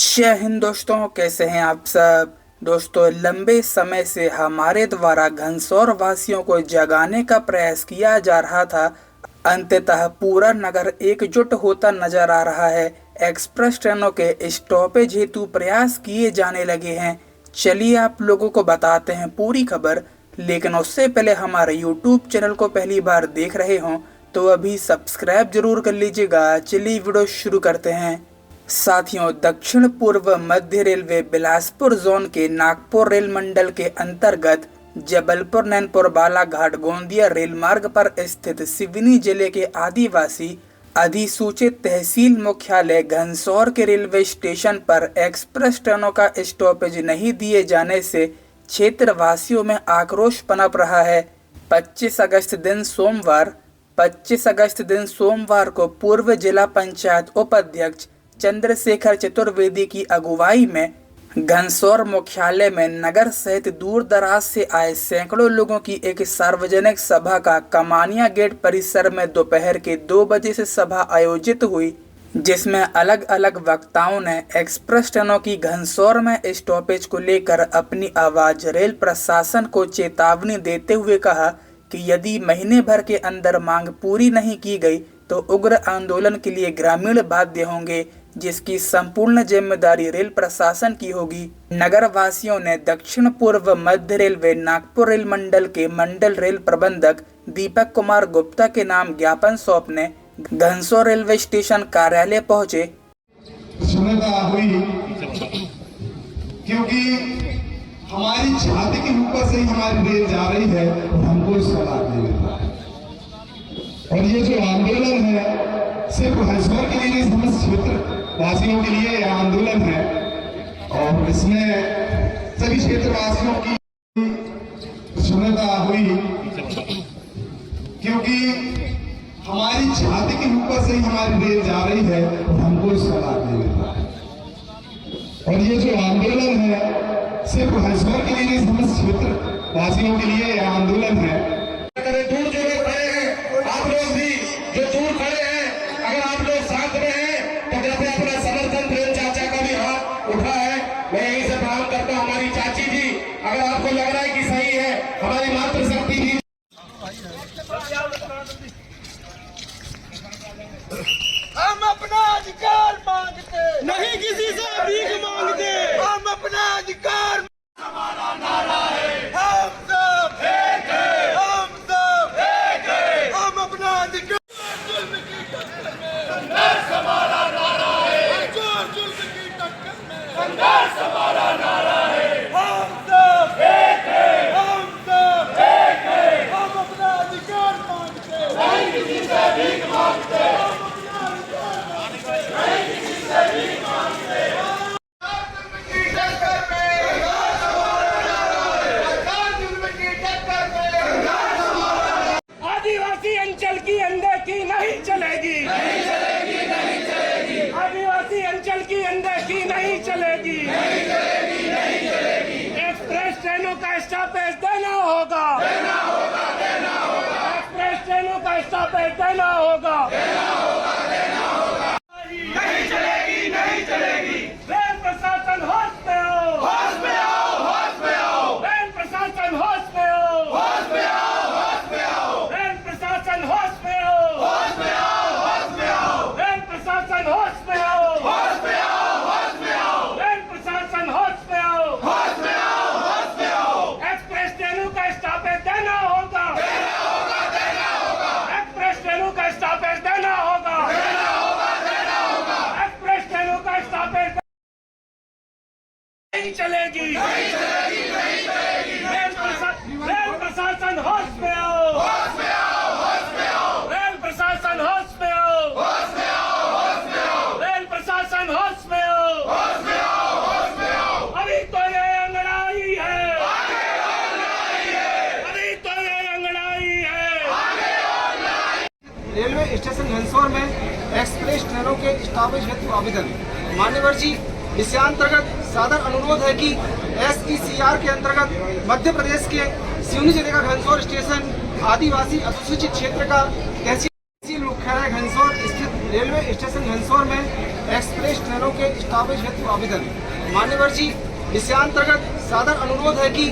जय हिंद दोस्तों, कैसे हैं आप सब। दोस्तों, लंबे समय से हमारे द्वारा घनसौर वासियों को जगाने का प्रयास किया जा रहा था। अंततः पूरा नगर एकजुट होता नजर आ रहा है। एक्सप्रेस ट्रेनों के स्टॉपेज हेतु प्रयास किए जाने लगे हैं। चलिए आप लोगों को बताते हैं पूरी खबर। लेकिन उससे पहले हमारे यूट्यूब चैनल को पहली बार देख रहे हों तो अभी सब्सक्राइब जरूर कर लीजिएगा। चलिए वीडियो शुरू करते हैं। साथियों, दक्षिण पूर्व मध्य रेलवे बिलासपुर जोन के नागपुर रेल मंडल के अंतर्गत जबलपुर नैनपुर बालाघाट गोंदिया रेल मार्ग पर स्थित सिवनी जिले के आदिवासी अधिसूचित तहसील मुख्यालय घनसौर के रेलवे स्टेशन पर एक्सप्रेस ट्रेनों का स्टॉपेज नहीं दिए जाने से क्षेत्र वासियों में आक्रोश पनप रहा है। 25 अगस्त दिन सोमवार को पूर्व जिला पंचायत उपाध्यक्ष चंद्रशेखर चतुर्वेदी की अगुवाई में घनसौर मुख्यालय में नगर सहित दूर दराज से आए सैकड़ों लोगों की एक सार्वजनिक सभा का कमानिया गेट परिसर में दोपहर के 2 बजे से सभा आयोजित हुई, जिसमें अलग अलग वक्ताओं ने एक्सप्रेस ट्रेनों की घनसौर में स्टॉपेज को लेकर अपनी आवाज रेल प्रशासन को चेतावनी देते हुए कहा कि यदि महीने भर के अंदर मांग पूरी नहीं की गई तो उग्र आंदोलन के लिए ग्रामीण बाध्य होंगे, जिसकी संपूर्ण जिम्मेदारी रेल प्रशासन की होगी। नगर वासियों ने दक्षिण पूर्व मध्य रेलवे नागपुर रेल मंडल के मंडल रेल प्रबंधक दीपक कुमार गुप्ता के नाम ज्ञापन सौंपने घनसौर रेलवे स्टेशन कार्यालय पहुंचे। हुई क्योंकि हमारी छाती के ऊपर से ही हमारी रेल जा रही है और हमको इसका लाभ नहीं मिल रहा है। और ये जो आंदोलन है सिर्फ घनसौर के लिए नहीं, समस्त क्षेत्र वासियों के लिए यह आंदोलन है और इसमें सभी क्षेत्रवासियों की सुनता हुई क्योंकि हमारी छाती के ऊपर से ही हमारी रेल जा रही है और हमको इसका लाभ नहीं मिल रहा है। और ये जो आंदोलन है सिर्फ घनसौर के लिए नहीं, समस्त क्षेत्र वासियों के लिए यह आंदोलन है। दूर जो लोग खड़े हैं, आप लोग भी जो दूर खड़े हैं, अगर आप लोग साथ में हैं तो कृपया अपना समर्थन प्रेम चाचा का भी हाथ उठा है। मैं यहीं से प्रणाम करता हूँ हमारी चाची जी। अगर आपको लग रहा है कि सही है, हमारी मातृशक्ति भी। हम अपना अधिकार मांगते नहीं, किसी से भीख मांगते। हम अपना अधिकार, हमारा नारा है हम सब एक है, हम सब एक है। हम अपना अधिकार, जुल्म की टक्कर में संघर्ष हमारा नारा है। जुल्म की टक्कर में संघर्ष हमारा नारा है। हम सब एक है, हम सब एक है। हम अपना अधिकार मांगते नहीं, किसी से भीख मांगते। आदिवासी अंचल की अनदेखी नहीं चलेगी, नहीं चलेगी, नहीं चलेगी। आदिवासी अंचल की अनदेखी नहीं चलेगी, नहीं चलेगी, नहीं चलेगी। एक्सप्रेस ट्रेनों का स्टॉपेज देना होगा, देना होगा, देना होगा। एक्सप्रेस ट्रेनों का स्टॉपेज देना होगा, देना होगा, देना होगा। नहीं चलेगी, नहीं चलेगी। रेल प्रशासन होश में आओ, होश में आओ, होश में आओ। रेल प्रशासन होश में आओ, होश में आओ, होश में आओ। रेल प्रशासन होश में आओ, होश में आओ, होश में आओ। रेल प्रशासन होश में आओ, होश में आओ, होश में आओ। रेल प्रशासन होश में आओ, होश में आओ, होश में आओ। एक्सप्रेस ट्रेनों का स्टॉपेज देना होगा, देना होगा, देना होगा। एक्सप्रेस ट्रेनों का स्टॉपेज देना होगा, देना होगा, देना होगा। एक्सप्रेस ट्रेनों का स्टॉपेज नहीं चलेगी, नहीं चलेगी, नहीं चलेगी। रेल प्रशासन होश में आओ, होश में आओ, होश में आओ। रेल प्रशासन होश में आओ, होश में आओ, होश में आओ। रेल प्रशासन होश में आओ, होश में आओ, होश में आओ। अभी तो ये अंगड़ाई है, आगे और लड़ाई है। अभी तो ये अंगड़ाई है, आगे और लड़ाई। रेलवे स्टेशन घनसौर में एक्सप्रेस ट्रेनों के स्टॉपेज हेतु आवेदन। मान्यवर जी, विषयांतर्गत सादर अनुरोध है कि SECR के अंतर्गत मध्य प्रदेश के सिवनी जिले का घनसौर स्टेशन आदिवासी अनुसूचित क्षेत्र का तहसील मुख्यालय घनसौर स्थित रेलवे स्टेशन घनसौर में एक्सप्रेस ट्रेनों के स्टॉपेज हेतु आवेदन। मान्यवर जी, विषयांतर्गत सादर अनुरोध है कि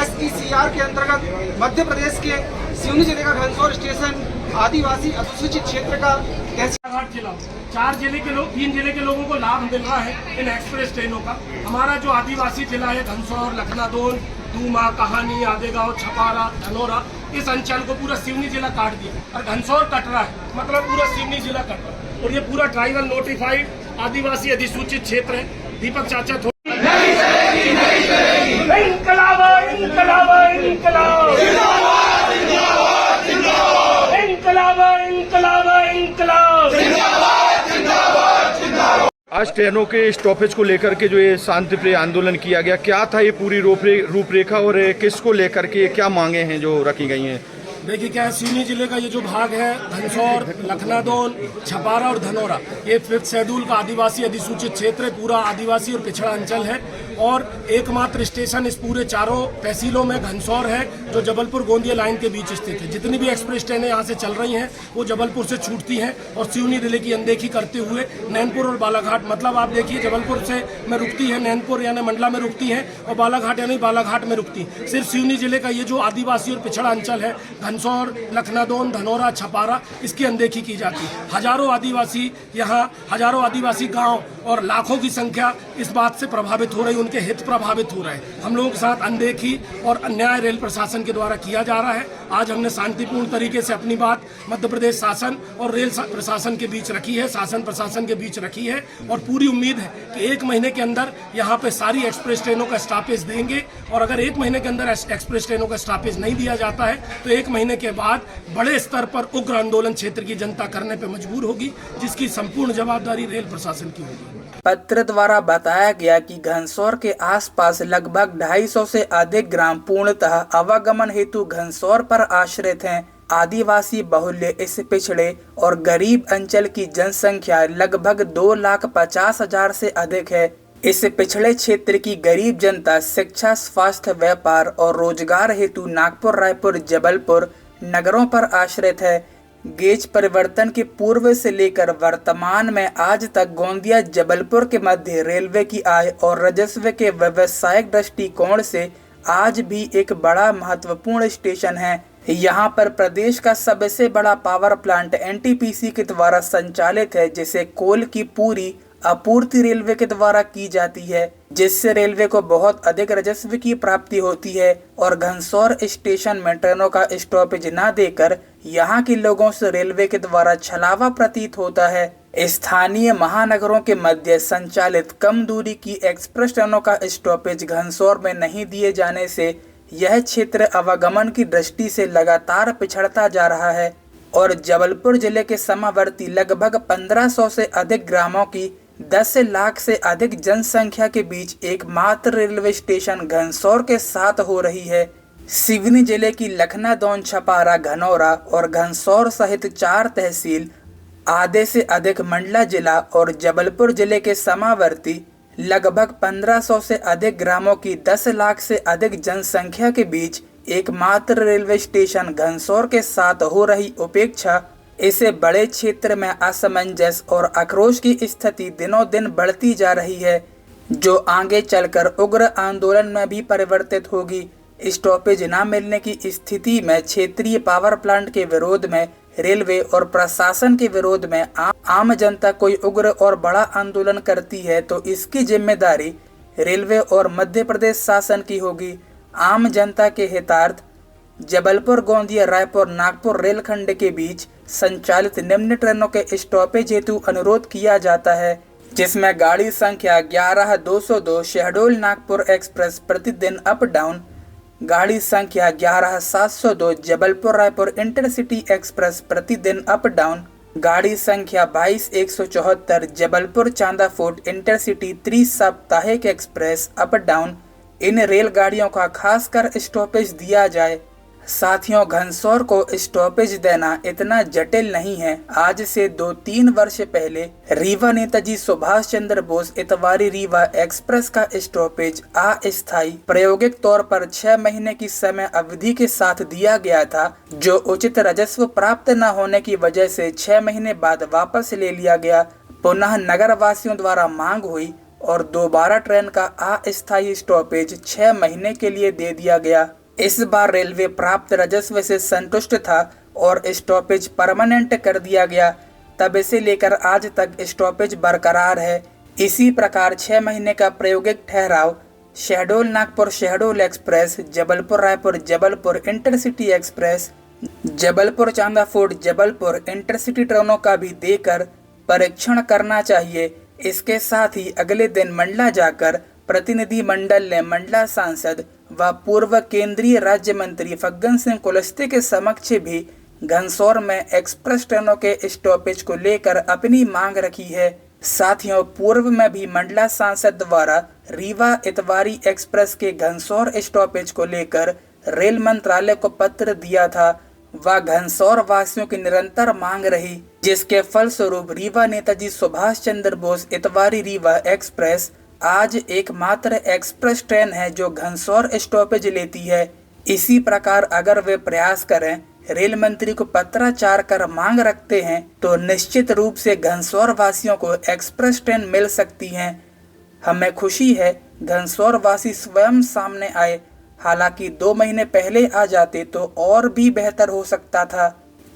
SECR के अंतर्गत मध्य प्रदेश के सिवनी जिले का घनसौर स्टेशन आदिवासी अनुसूचित क्षेत्र का घाट जिला 4 जिले के लोग 3 जिले के लोगों को लाभ मिल रहा है इन एक्सप्रेस ट्रेनों का। हमारा जो आदिवासी जिला है घनसौर, लखनादौन, दूमा, कहानी, आदेगांव, छपारा, धनोरा, इस अंचल को पूरा सिवनी जिला काट दिया और घनसौर कट रहा है, मतलब पूरा सिवनी जिला कट रहा है। और ये पूरा ट्राइबल नोटिफाइड आदिवासी अधिसूचित क्षेत्र है। दीपक चाचा नहीं चलेगी, नहीं चलेगी। इनकलाब, इनकलाब, इनकलाब, जिंदाबाद, जिंदाबाद, जिंदाबाद, इनकलाब, इनकलाब, इनकलाब, जिंदाबाद, जिंदाबाद, जिंदाबाद। आज ट्रेनों के स्टॉपेज को लेकर के जो ये शांतिप्रिय आंदोलन किया गया, क्या था ये पूरी रूपरेखा और किसको लेकर के क्या मांगे हैं जो रखी गई हैं? देखिए क्या है, सिवनी जिले का ये जो भाग है घनसौर, लखनादौन, छपारा और धनोरा, ये 5th शेड्यूल का आदिवासी अधिसूचित क्षेत्र है, पूरा आदिवासी और पिछड़ा अंचल है। और एकमात्र स्टेशन इस पूरे चारों तहसीलों में घनसौर है, जो जबलपुर गोंदिया लाइन के बीच स्थित है। जितनी भी एक्सप्रेस ट्रेनें यहाँ से चल रही हैं वो जबलपुर से छूटती हैं और सिवनी जिले की अनदेखी करते हुए नैनपुर और बालाघाट, मतलब आप देखिए जबलपुर से में रुकती है, नैनपुर यानी मंडला में रुकती है, और बालाघाट यानी बालाघाट में रुकती है। सिर्फ सिवनी जिले का ये जो आदिवासी और पिछड़ा अंचल है घनसौर, लखनादौन, धनोरा, छपारा, इसकी अनदेखी की जाती है। हजारों आदिवासी यहाँ, हजारों आदिवासी गांव और लाखों की संख्या इस बात से प्रभावित हो रही, उनके हित प्रभावित हो रहे हैं। हम लोगों के साथ अनदेखी और अन्याय रेल प्रशासन के द्वारा किया जा रहा है। आज हमने शांतिपूर्ण तरीके से अपनी बात मध्य प्रदेश शासन और रेल प्रशासन के बीच रखी है, शासन प्रशासन के बीच रखी है, और पूरी उम्मीद है कि 1 महीने के अंदर यहाँ पे सारी एक्सप्रेस ट्रेनों का स्टॉपेज देंगे। और अगर 1 महीने के अंदर एक्सप्रेस ट्रेनों का स्टॉपेज नहीं दिया जाता है तो 1 महीने के बाद बड़े स्तर पर उग्र आंदोलन क्षेत्र की जनता करने पर मजबूर होगी, जिसकी संपूर्ण जवाबदारी रेल प्रशासन की होगी। पत्र द्वारा बताया गया कि घनसौर के आसपास लगभग 250 से अधिक ग्राम पूर्णतः आवागमन हेतु घनसौर पर आश्रित हैं। आदिवासी बहुल्य इस पिछड़े और गरीब अंचल की जनसंख्या लगभग 2,50,000 से अधिक है। इस पिछड़े क्षेत्र की गरीब जनता शिक्षा, स्वास्थ्य, व्यापार और रोजगार हेतु नागपुर, रायपुर, जबलपुर नगरों पर आश्रित है। गेज परिवर्तन के पूर्व से लेकर वर्तमान में आज तक गोंदिया जबलपुर के मध्य रेलवे की आय और राजस्व के व्यवसायिक दृष्टिकोण से आज भी एक बड़ा महत्वपूर्ण स्टेशन है। यहाँ पर प्रदेश का सबसे बड़ा पावर प्लांट NTPC के द्वारा संचालित है, जिसे कोल की पूरी आपूर्ति रेलवे के द्वारा की जाती है, जिससे रेलवे को बहुत अधिक राजस्व की प्राप्ति होती है। और घनसौर स्टेशन में ट्रेनों का स्टॉपेज न देकर यहाँ के लोगों से रेलवे के द्वारा छलावा प्रतीत होता है। स्थानीय महानगरों के मध्य संचालित कम दूरी की एक्सप्रेस ट्रेनों का स्टॉपेज घनसौर में नहीं दिए जाने से यह क्षेत्र आवागमन की दृष्टि से लगातार पिछड़ता जा रहा है। और जबलपुर जिले के सीमावर्ती लगभग 1500 से अधिक ग्रामों की 10 लाख से अधिक जनसंख्या के बीच एकमात्र रेलवे स्टेशन घनसौर के साथ हो रही है। सिवनी जिले की लखनादौन, छपारा, धनोरा और घनसौर सहित 4 तहसील, आधे से अधिक मंडला जिला और जबलपुर जिले के सीमावर्ती लगभग 1500 से अधिक ग्रामों की 10 लाख से अधिक जनसंख्या के बीच एकमात्र रेलवे स्टेशन घनसौर के साथ हो रही उपेक्षा इसे बड़े क्षेत्र में असमंजस और आक्रोश की स्थिति दिनों दिन बढ़ती जा रही है, जो आगे चलकर उग्र आंदोलन में भी परिवर्तित होगी। स्टॉपेज न मिलने की स्थिति में क्षेत्रीय पावर प्लांट के विरोध में, रेलवे और प्रशासन के विरोध में आम जनता कोई उग्र और बड़ा आंदोलन करती है तो इसकी जिम्मेदारी रेलवे और मध्य प्रदेश शासन की होगी। आम जनता के हितार्थ जबलपुर, गोंदिया, रायपुर, नागपुर रेलखंड के बीच संचालित निम्न ट्रेनों के स्टॉपेज हेतु अनुरोध किया जाता है, जिसमें गाड़ी संख्या 11202 शहडोल नागपुर एक्सप्रेस प्रतिदिन अप डाउन, गाड़ी संख्या 11702 जबलपुर रायपुर इंटरसिटी एक्सप्रेस प्रतिदिन अप डाउन, गाड़ी संख्या 22174 जबलपुर चांदा फोर्ट इंटरसिटी त्रि-साप्ताहिक एक्सप्रेस अप डाउन, इन रेलगाड़ियों का खासकर स्टॉपेज दिया जाए। साथियों, घनसौर को स्टॉपेज देना इतना जटिल नहीं है। आज से 2-3 वर्ष पहले रीवा नेताजी सुभाष चंद्र बोस इतवारी रीवा एक्सप्रेस का स्टॉपेज अस्थायी प्रायोगिक तौर पर 6 महीने की समय अवधि के साथ दिया गया था, जो उचित राजस्व प्राप्त न होने की वजह से 6 महीने बाद वापस ले लिया गया। पुनः नगर वासियों द्वारा मांग हुई और दोबारा ट्रेन का अस्थायी स्टॉपेज 6 महीने के लिए दे दिया गया। इस बार रेलवे प्राप्त राजस्व से संतुष्ट था और स्टॉपेज परमानेंट कर दिया गया। तब से लेकर आज तक स्टॉपेज बरकरार है। इसी प्रकार 6 महीने का प्रायोगिक ठहराव Shahdol Nagpur Shahdol express, Jabalpur Raipur Jabalpur intercity express, Jabalpur Chanda fort Jabalpur intercity ट्रेनों का भी देकर परीक्षण करना चाहिए। इसके साथ ही अगले दिन मंडला जाकर प्रतिनिधि मंडल ने मंडला सांसद व पूर्व केंद्रीय राज्य मंत्री फग्गन सिंह कुलस्ते के समक्ष भी घनसौर में एक्सप्रेस ट्रेनों के स्टॉपेज को लेकर अपनी मांग रखी है। साथियों, पूर्व में भी मंडला सांसद द्वारा रीवा इतवारी एक्सप्रेस के घनसौर स्टॉपेज को लेकर रेल मंत्रालय को पत्र दिया था। वह घनसौर वासियों की निरंतर मांग रही, जिसके फलस्वरूप रीवा नेताजी सुभाष चंद्र बोस इतवारी रीवा एक्सप्रेस आज एकमात्र एक्सप्रेस ट्रेन है जो घनसौर स्टॉपेज लेती है। इसी प्रकार अगर वे प्रयास करें, रेल मंत्री को पत्राचार कर मांग रखते हैं तो निश्चित रूप से घनसौर वासियों को एक्सप्रेस ट्रेन मिल सकती है। हमें खुशी है घनसौर वासी स्वयं सामने आए। हालांकि 2 महीने पहले आ जाते तो और भी बेहतर हो सकता था।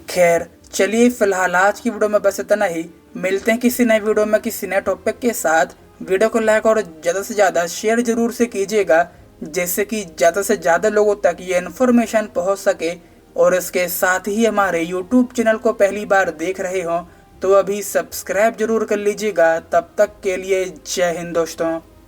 खैर चलिए, फिलहाल आज की वीडियो में बस इतना ही। मिलते हैं किसी नए वीडियो में किसी नए टॉपिक के साथ। वीडियो को लाइक और ज़्यादा से ज़्यादा शेयर जरूर से कीजिएगा, जिससे कि ज़्यादा से ज़्यादा लोगों तक ये इन्फॉर्मेशन पहुंच सके। और इसके साथ ही हमारे YouTube चैनल को पहली बार देख रहे हो तो अभी सब्सक्राइब जरूर कर लीजिएगा। तब तक के लिए जय हिंद दोस्तों।